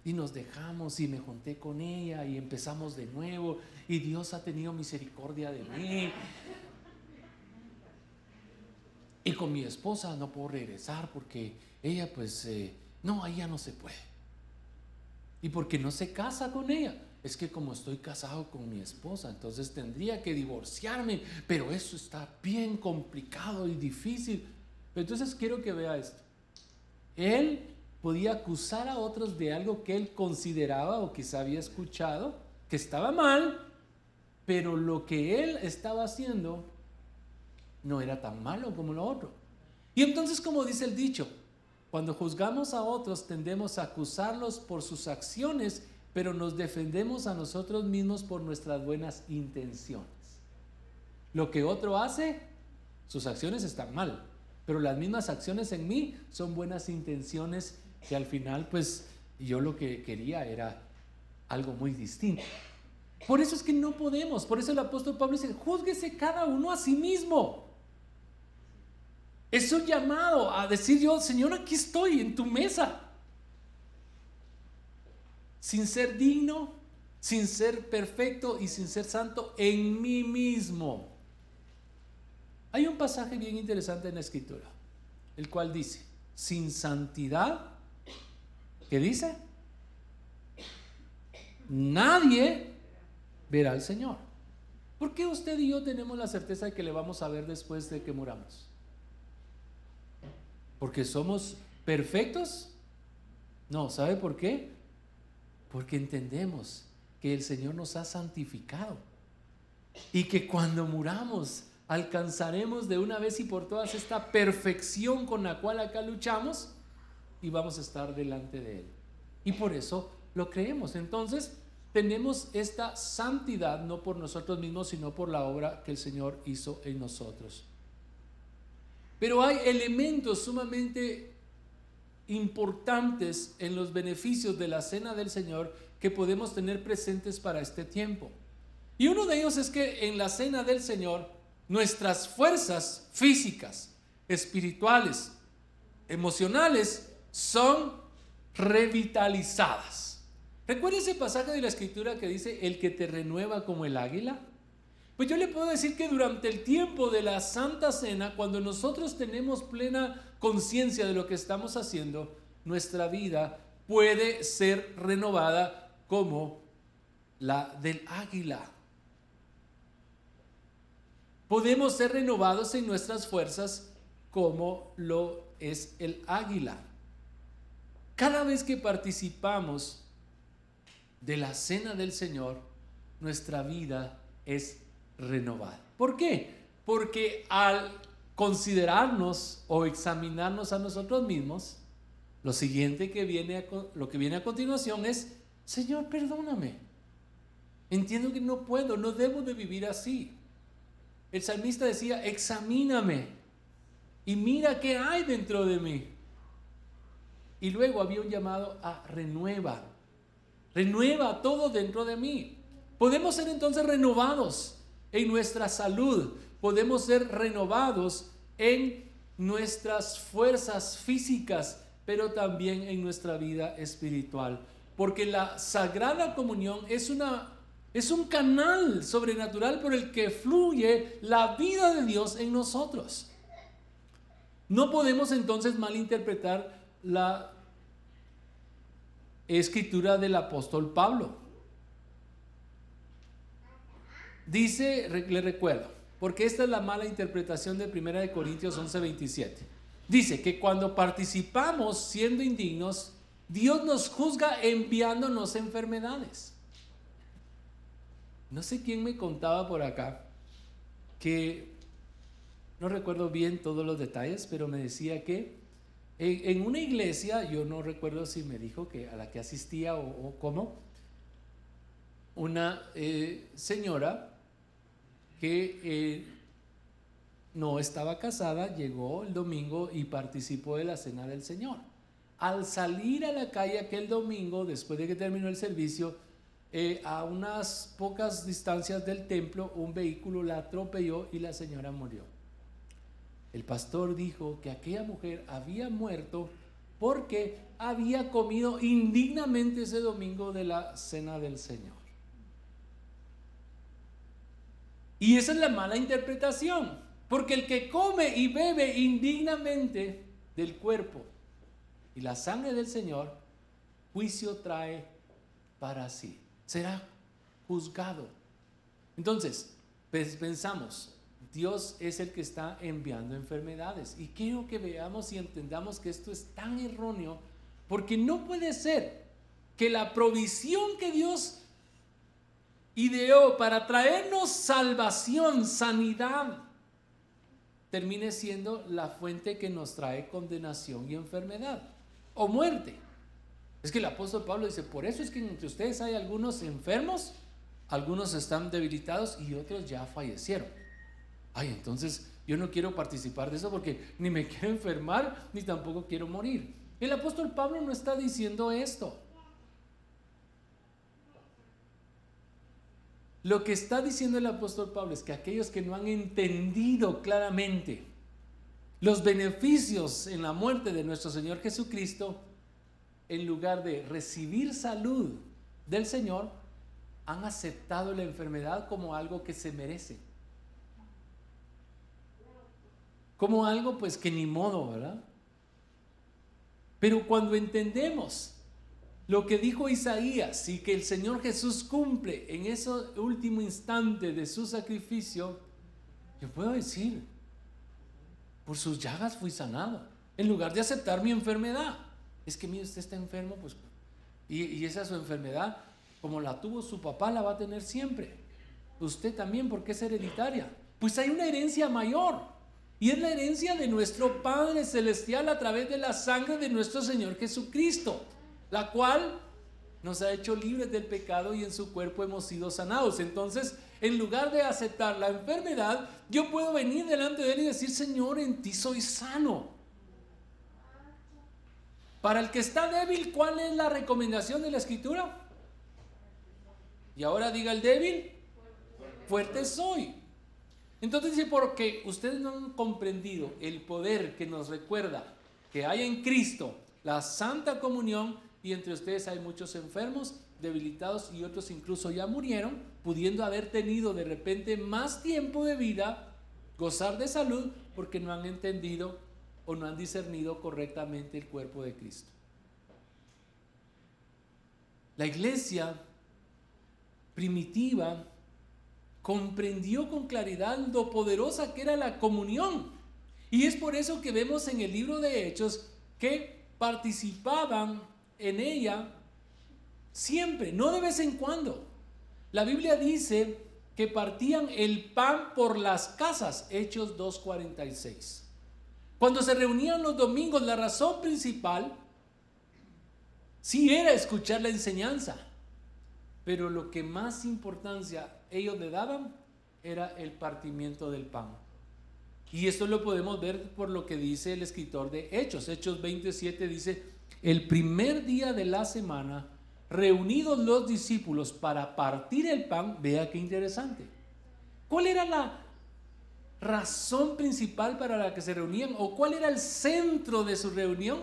y nos dejamos y me junté con ella y empezamos de nuevo y Dios ha tenido misericordia de mí. Y con mi esposa no puedo regresar porque ella pues, no, ahí ya no se puede. ¿Y por qué no se casa con ella? Es que como estoy casado con mi esposa, entonces tendría que divorciarme, pero eso está bien complicado y difícil. Entonces quiero que vea esto. Él podía acusar a otros de algo que él consideraba o quizá había escuchado que estaba mal, pero lo que él estaba haciendo no era tan malo como lo otro. Y entonces, como dice el dicho, cuando juzgamos a otros tendemos a acusarlos por sus acciones, pero nos defendemos a nosotros mismos por nuestras buenas intenciones. Lo que otro hace, sus acciones están mal, pero las mismas acciones en mí son buenas intenciones que al final pues yo lo que quería era algo muy distinto. Por eso es que no podemos, por eso el apóstol Pablo dice, júzguese cada uno a sí mismo. Es un llamado a decir yo, Señor, aquí estoy en tu mesa, sin ser digno, sin ser perfecto y sin ser santo en mí mismo. Hay un pasaje bien interesante en la escritura, el cual dice, sin santidad, ¿qué dice? Nadie verá al Señor. ¿Por qué usted y yo tenemos la certeza de que le vamos a ver después de que muramos? ¿Porque somos perfectos? No, ¿sabe por qué? Porque entendemos que el Señor nos ha santificado y que cuando muramos alcanzaremos de una vez y por todas esta perfección con la cual acá luchamos y vamos a estar delante de Él. Y por eso lo creemos. Entonces tenemos esta santidad no por nosotros mismos, sino por la obra que el Señor hizo en nosotros. Pero hay elementos sumamente importantes en los beneficios de la cena del Señor que podemos tener presentes para este tiempo. Y uno de ellos es que en la cena del Señor nuestras fuerzas físicas, espirituales, emocionales son revitalizadas. ¿Recuerda ese pasaje de la Escritura que dice el que te renueva como el águila? Pues yo le puedo decir que durante el tiempo de la Santa Cena, cuando nosotros tenemos plena conciencia de lo que estamos haciendo, nuestra vida puede ser renovada como la del águila. Podemos ser renovados en nuestras fuerzas como lo es el águila. Cada vez que participamos de la cena del Señor, nuestra vida es renovada. ¿Por qué? Porque al considerarnos o examinarnos a nosotros mismos, lo que viene a continuación es, Señor, perdóname. Entiendo que no puedo, no debo de vivir así. El salmista decía, examíname y mira qué hay dentro de mí. Y luego había un llamado a renueva todo dentro de mí. Podemos ser entonces renovados en nuestra salud, podemos ser renovados en nuestras fuerzas físicas, pero también en nuestra vida espiritual, porque la Sagrada Comunión es un canal sobrenatural por el que fluye la vida de Dios en nosotros. No podemos entonces malinterpretar la escritura del apóstol Pablo. Dice, le recuerdo, porque esta es la mala interpretación de 1 Corintios 11:27. Dice que cuando participamos siendo indignos, Dios nos juzga enviándonos enfermedades. No sé quién me contaba por acá que, no recuerdo bien todos los detalles, pero me decía que en una iglesia, yo no recuerdo si me dijo que a la que asistía o cómo, una señora que no estaba casada, llegó el domingo y participó de la cena del Señor. Al salir a la calle aquel domingo, después de que terminó el servicio, a unas pocas distancias del templo, un vehículo la atropelló y la señora murió. El pastor dijo que aquella mujer había muerto porque había comido indignamente ese domingo de la cena del Señor. Y esa es la mala interpretación, porque el que come y bebe indignamente del cuerpo y la sangre del Señor, juicio trae para sí. Será juzgado. Entonces, pensamos, Dios es el que está enviando enfermedades. Y quiero que veamos y entendamos que esto es tan erróneo, porque no puede ser que la provisión que Dios ideó para traernos salvación, sanidad, termine siendo la fuente que nos trae condenación y enfermedad o muerte. Es que el apóstol Pablo dice, por eso es que entre ustedes hay algunos enfermos, algunos están debilitados y otros ya fallecieron. Ay, entonces yo no quiero participar de eso porque ni me quiero enfermar ni tampoco quiero morir. El apóstol Pablo no está diciendo esto. Lo que está diciendo el apóstol Pablo es que aquellos que no han entendido claramente los beneficios en la muerte de nuestro Señor Jesucristo, en lugar de recibir salud del Señor, han aceptado la enfermedad como algo que se merece. Como algo pues que ni modo, ¿verdad? Pero cuando entendemos lo que dijo Isaías y que el Señor Jesús cumple en ese último instante de su sacrificio, yo puedo decir, por sus llagas fui sanado, en lugar de aceptar mi enfermedad. Es que mire, usted está enfermo, pues, y esa es su enfermedad, como la tuvo su papá, la va a tener siempre. Usted también, porque es hereditaria. Pues hay una herencia mayor, y es la herencia de nuestro Padre Celestial a través de la sangre de nuestro Señor Jesucristo, la cual nos ha hecho libres del pecado y en su cuerpo hemos sido sanados. Entonces, en lugar de aceptar la enfermedad, yo puedo venir delante de Él y decir, Señor, en ti soy sano. Para el que está débil, ¿cuál es la recomendación de la Escritura? Y ahora diga el débil, fuerte soy. Entonces dice, porque ustedes no han comprendido el poder que nos recuerda que hay en Cristo la Santa Comunión, y entre ustedes hay muchos enfermos, debilitados y otros incluso ya murieron, pudiendo haber tenido de repente más tiempo de vida, gozar de salud, porque no han entendido o no han discernido correctamente el cuerpo de Cristo. La iglesia primitiva comprendió con claridad lo poderosa que era la comunión. Y es por eso que vemos en el libro de Hechos que participaban en ella siempre, no de vez en cuando. La Biblia dice que partían el pan por las casas, Hechos 2:46. Cuando se reunían los domingos, la razón principal sí era escuchar la enseñanza, pero lo que más importancia ellos le daban era el partimiento del pan. Y esto lo podemos ver por lo que dice el escritor de Hechos. Hechos 27 dice, el primer día de la semana, reunidos los discípulos para partir el pan. Vea qué interesante. ¿Cuál era la razón principal para la que se reunían? ¿O cuál era el centro de su reunión?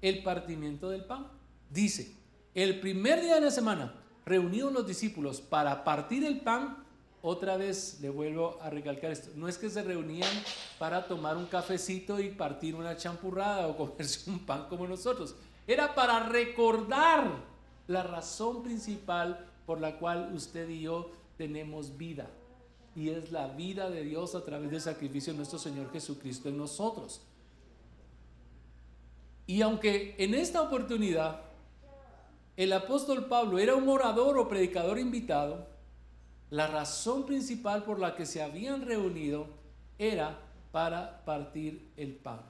El partimiento del pan. Dice, el primer día de la semana, reunidos los discípulos para partir el pan. Otra vez le vuelvo a recalcar esto, no es que se reunían para tomar un cafecito y partir una champurrada o comerse un pan como nosotros. Era para recordar la razón principal por la cual usted y yo tenemos vida. Y es la vida de Dios a través del sacrificio de nuestro Señor Jesucristo en nosotros. Y aunque en esta oportunidad el apóstol Pablo era un orador o predicador invitado, la razón principal por la que se habían reunido era para partir el pan.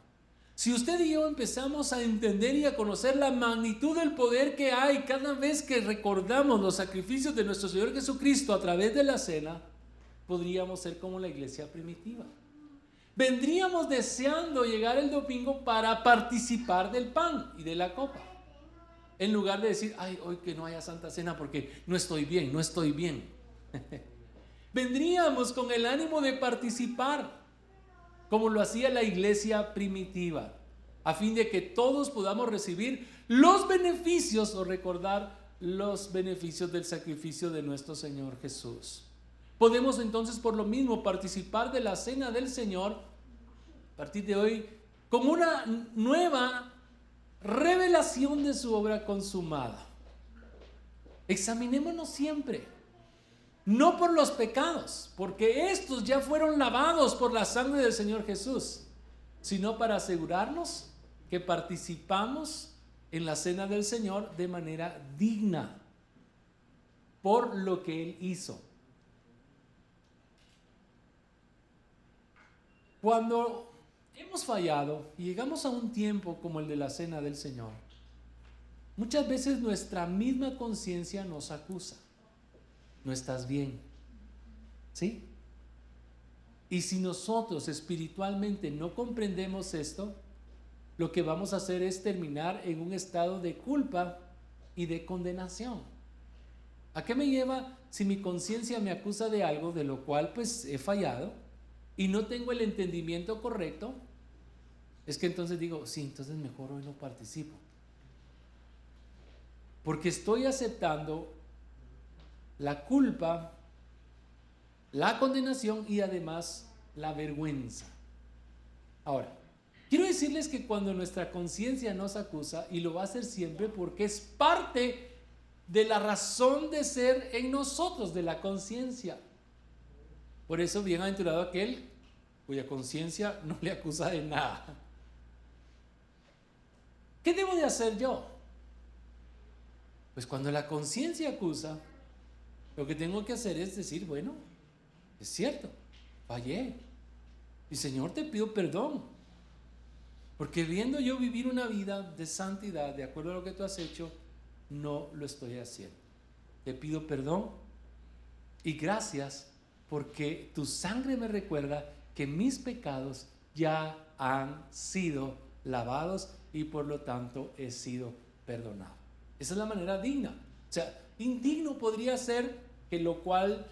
Si usted y yo empezamos a entender y a conocer la magnitud del poder que hay cada vez que recordamos los sacrificios de nuestro Señor Jesucristo a través de la cena, podríamos ser como la iglesia primitiva. Vendríamos deseando llegar el domingo para participar del pan y de la copa, en lugar de decir, ay, hoy que no haya Santa Cena porque no estoy bien. Vendríamos con el ánimo de participar, como lo hacía la iglesia primitiva, a fin de que todos podamos recibir los beneficios o recordar los beneficios del sacrificio de nuestro Señor Jesús. Podemos entonces por lo mismo participar de la cena del Señor a partir de hoy como una nueva revelación de su obra consumada. Examinémonos siempre, no por los pecados, porque estos ya fueron lavados por la sangre del Señor Jesús, sino para asegurarnos que participamos en la cena del Señor de manera digna por lo que Él hizo. Cuando hemos fallado y llegamos a un tiempo como el de la cena del Señor, muchas veces nuestra misma conciencia nos acusa. No estás bien, ¿sí? Y si nosotros espiritualmente no comprendemos esto, lo que vamos a hacer es terminar en un estado de culpa y de condenación. ¿A qué me lleva si mi conciencia me acusa de algo de lo cual pues he fallado y no tengo el entendimiento correcto? Es que entonces digo, sí, entonces mejor hoy no participo, porque estoy aceptando la culpa, la condenación y además la vergüenza. Ahora, quiero decirles que cuando nuestra conciencia nos acusa, y lo va a hacer siempre porque es parte de la razón de ser en nosotros, de la conciencia. Por eso, bienaventurado aquel cuya conciencia no le acusa de nada. ¿Qué debo de hacer yo? Pues cuando la conciencia acusa, lo que tengo que hacer es decir, bueno, es cierto, fallé. Y Señor, te pido perdón. Porque viendo yo vivir una vida de santidad, de acuerdo a lo que tú has hecho, no lo estoy haciendo. Te pido perdón y gracias porque tu sangre me recuerda que mis pecados ya han sido lavados y por lo tanto he sido perdonado. Esa es la manera digna. O sea, indigno podría ser que lo cual,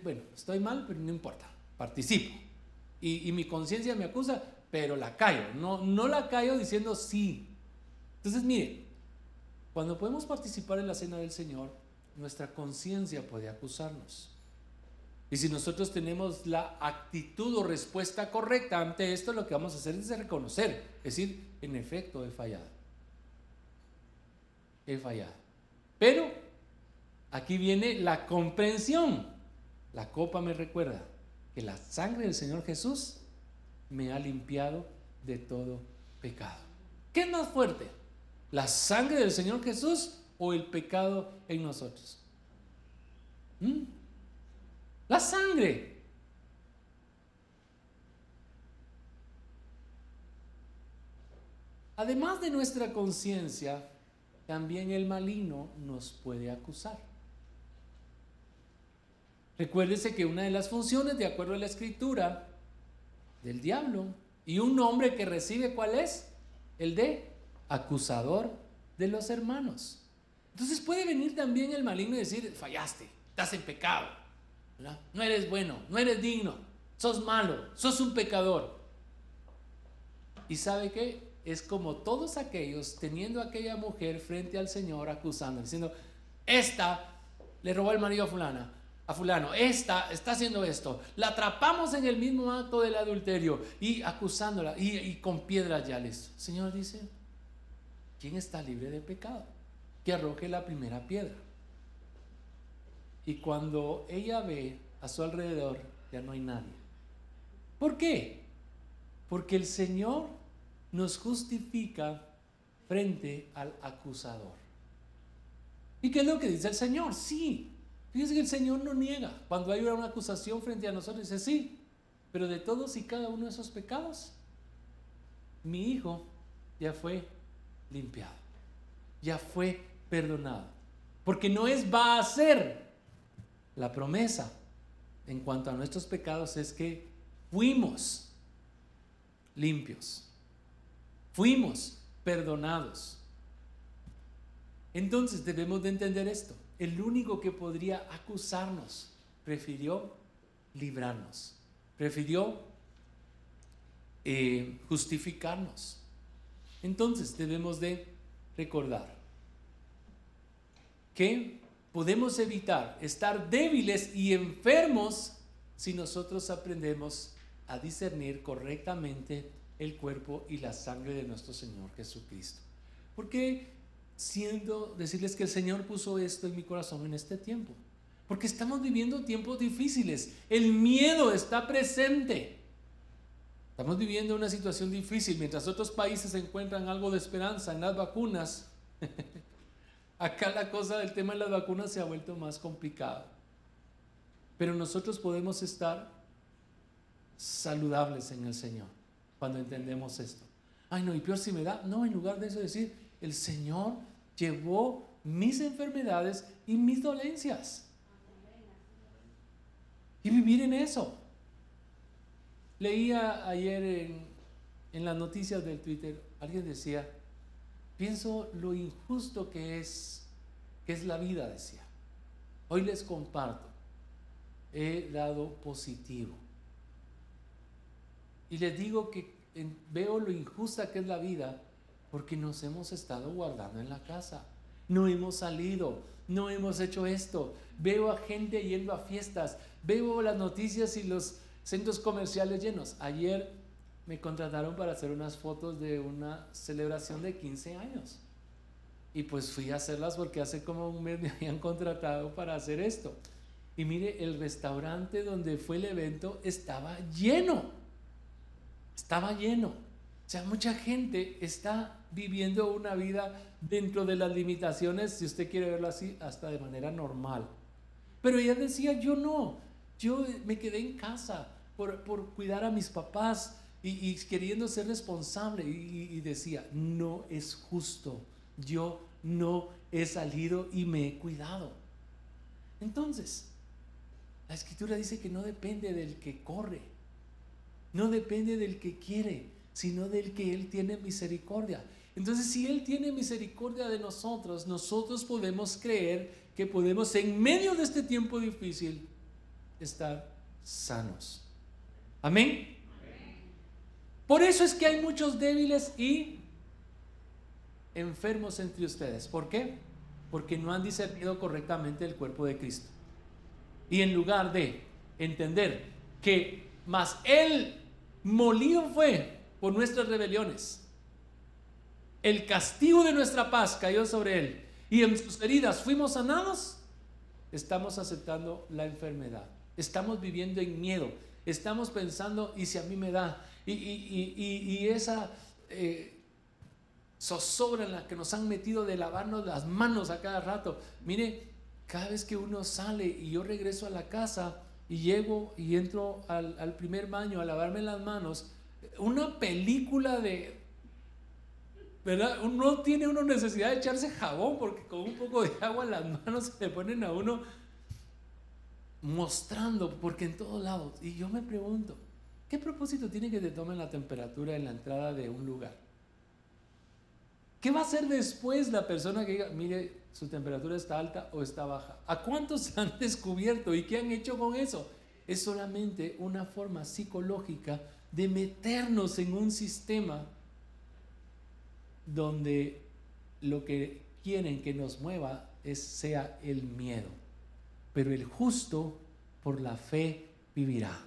bueno, estoy mal, pero no importa, participo. Y mi conciencia me acusa, pero la callo. No la callo diciendo sí. Entonces, mire, cuando podemos participar en la cena del Señor, nuestra conciencia puede acusarnos. Y si nosotros tenemos la actitud o respuesta correcta ante esto, lo que vamos a hacer es reconocer, es decir, en efecto he fallado. He fallado. Pero aquí viene la comprensión. La copa me recuerda que la sangre del Señor Jesús me ha limpiado de todo pecado. ¿Qué es más fuerte? ¿La sangre del Señor Jesús o el pecado en nosotros? La sangre. Además de nuestra conciencia, también el maligno nos puede acusar. Recuérdese que una de las funciones, de acuerdo a la Escritura, del diablo y un nombre que recibe, ¿cuál es? El de acusador de los hermanos. Entonces puede venir también el maligno y decir, fallaste, estás en pecado, ¿verdad? No eres bueno, no eres digno, sos malo, sos un pecador. ¿Y sabe qué? Es como todos aquellos teniendo a aquella mujer frente al Señor acusando, diciendo, esta le robó el marido a fulano, esta está haciendo esto, la atrapamos en el mismo acto del adulterio y acusándola y con piedras ya les. El Señor dice, ¿quién está libre de pecado? Que arroje la primera piedra. Y cuando ella ve a su alrededor, ya no hay nadie. ¿Por qué? Porque el Señor nos justifica frente al acusador. ¿Y qué es lo que dice el Señor? Sí, fíjense que el Señor no niega. Cuando hay una acusación frente a nosotros, dice sí, pero de todos y cada uno de esos pecados, mi hijo ya fue limpiado, ya fue perdonado. Porque no va a ser la promesa en cuanto a nuestros pecados, es que fuimos limpios, fuimos perdonados. Entonces debemos de entender esto. El único que podría acusarnos prefirió librarnos, prefirió justificarnos. Entonces debemos de recordar que podemos evitar estar débiles y enfermos si nosotros aprendemos a discernir correctamente el cuerpo y la sangre de nuestro Señor Jesucristo. Porque siento decirles que el Señor puso esto en mi corazón en este tiempo, porque estamos viviendo tiempos difíciles, el miedo está presente, estamos viviendo una situación difícil. Mientras otros países encuentran algo de esperanza en las vacunas, acá la cosa del tema de las vacunas se ha vuelto más complicado. Pero nosotros podemos estar saludables en el Señor cuando entendemos esto. Ay, no, y peor si me da. No, en lugar de eso decir, el Señor llevó mis enfermedades y mis dolencias. Y vivir en eso. Leía ayer en las noticias del Twitter, alguien decía, pienso lo injusto que es la vida, decía. Hoy les comparto, he dado positivo. Y les digo que veo lo injusta que es la vida porque nos hemos estado guardando en la casa. No hemos salido, no hemos hecho esto. Veo a gente yendo a fiestas, veo las noticias y los centros comerciales llenos. Ayer me contrataron para hacer unas fotos de una celebración de 15 años. Y pues fui a hacerlas porque hace como un mes me habían contratado para hacer esto. Y mire, el restaurante donde fue el evento estaba lleno. Estaba lleno. O sea, mucha gente está viviendo una vida dentro de las limitaciones, si usted quiere verlo así, hasta de manera normal. Pero ella decía, yo no. Yo me quedé en casa por cuidar a mis papás y queriendo ser responsable. Y decía, no es justo. Yo no he salido y me he cuidado. Entonces, la Escritura dice que no depende del que corre, no depende del que quiere, sino del que Él tiene misericordia. Entonces, si Él tiene misericordia de nosotros, nosotros podemos creer que podemos en medio de este tiempo difícil estar sanos. Amén. Por eso es que hay muchos débiles y enfermos entre ustedes. ¿Por qué? Porque no han discernido correctamente el cuerpo de Cristo. Y en lugar de entender que más Él molido fue por nuestras rebeliones, el castigo de nuestra paz cayó sobre Él y en sus heridas fuimos sanados, estamos aceptando la enfermedad, estamos viviendo en miedo, estamos pensando, ¿y si a mí me da? Y esa zozobra en la que nos han metido de lavarnos las manos a cada rato. Mire, cada vez que uno sale y yo regreso a la casa y llego y entro al primer baño a lavarme las manos, una película de, ¿verdad? No tiene uno necesidad de echarse jabón porque con un poco de agua las manos se le ponen a uno mostrando, porque en todos lados. Y yo me pregunto, ¿qué propósito tiene que te tomen la temperatura en la entrada de un lugar? ¿Qué va a hacer después la persona que diga, mire, su temperatura está alta o está baja? ¿A cuántos se han descubierto y qué han hecho con eso? Es solamente una forma psicológica de meternos en un sistema donde lo que quieren que nos mueva sea el miedo. Pero el justo por la fe vivirá.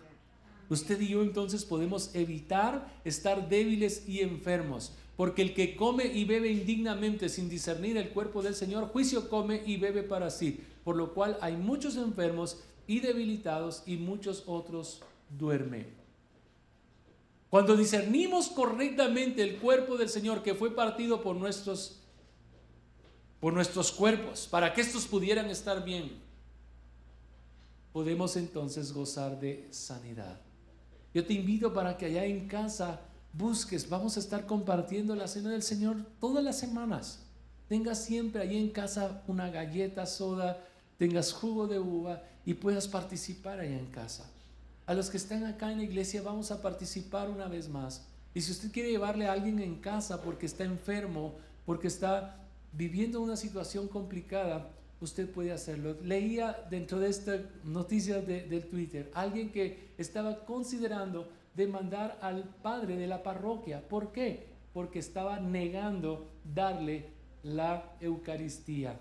Usted y yo entonces podemos evitar estar débiles y enfermos, porque el que come y bebe indignamente sin discernir el cuerpo del Señor, juicio come y bebe para sí, por lo cual hay muchos enfermos y debilitados y muchos otros duermen. Cuando discernimos correctamente el cuerpo del Señor que fue partido por nuestros cuerpos, para que estos pudieran estar bien, podemos entonces gozar de sanidad. Yo te invito para que allá en casa busques, vamos a estar compartiendo la cena del Señor todas las semanas. Tengas siempre allí en casa una galleta, soda, tengas jugo de uva y puedas participar allá en casa. A los que están acá en la iglesia vamos a participar una vez más. Y si usted quiere llevarle a alguien en casa porque está enfermo, porque está viviendo una situación complicada, usted puede hacerlo. Leía dentro de esta noticia del Twitter, alguien que estaba considerando demandar al padre de la parroquia. ¿Por qué? Porque estaba negando darle la Eucaristía.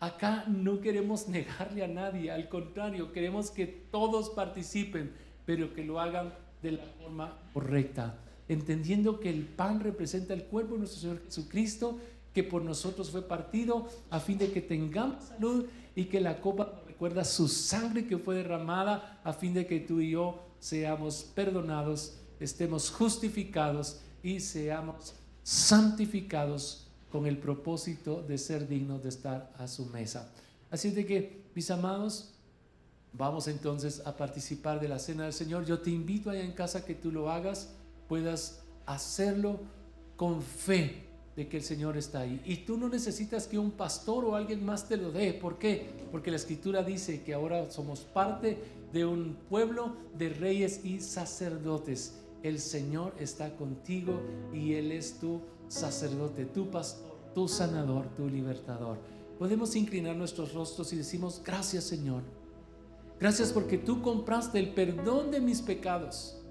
Acá no queremos negarle a nadie, al contrario, queremos que todos participen, pero que lo hagan de la forma correcta, entendiendo que el pan representa el cuerpo de nuestro Señor Jesucristo, que por nosotros fue partido a fin de que tengamos salud, y que la copa recuerda su sangre que fue derramada a fin de que tú y yo seamos perdonados, estemos justificados y seamos santificados con el propósito de ser dignos de estar a su mesa. Así de que, mis amados, vamos entonces a participar de la cena del Señor. Yo te invito allá en casa que tú lo hagas, puedas hacerlo con fe de que el Señor está ahí. Y tú no necesitas que un pastor o alguien más te lo dé. ¿Por qué? Porque la Escritura dice que ahora somos parte de un pueblo de reyes y sacerdotes. El Señor está contigo y Él es tu sacerdote, tu pastor, tu sanador, tu libertador. Podemos inclinar nuestros rostros y decimos: gracias, Señor. Gracias porque tú compraste el perdón de mis pecados,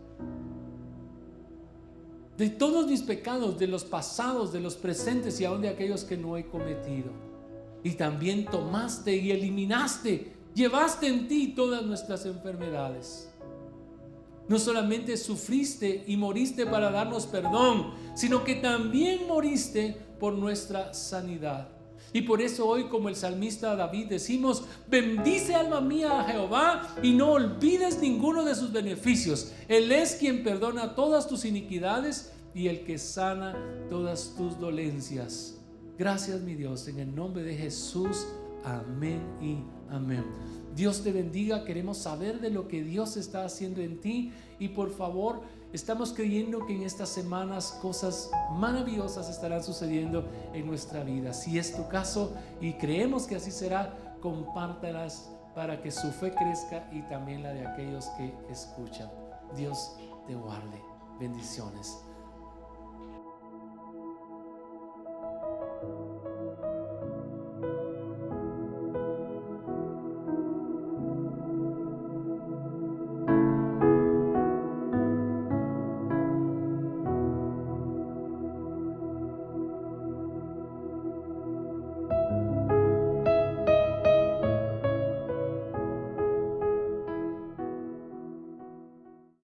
de todos mis pecados, de los pasados, de los presentes y aún de aquellos que no he cometido. Y también tomaste y eliminaste, llevaste en ti todas nuestras enfermedades. No solamente sufriste y moriste para darnos perdón, sino que también moriste por nuestra sanidad. Y por eso hoy, como el salmista David, decimos: bendice alma mía a Jehová y no olvides ninguno de sus beneficios. Él es quien perdona todas tus iniquidades y el que sana todas tus dolencias. Gracias, mi Dios, en el nombre de Jesús. Amén y amén. Dios te bendiga. Queremos saber de lo que Dios está haciendo en ti, y por favor, estamos creyendo que en estas semanas cosas maravillosas estarán sucediendo en nuestra vida. Si es tu caso y creemos que así será, compártalas para que su fe crezca y también la de aquellos que escuchan. Dios te guarde. Bendiciones.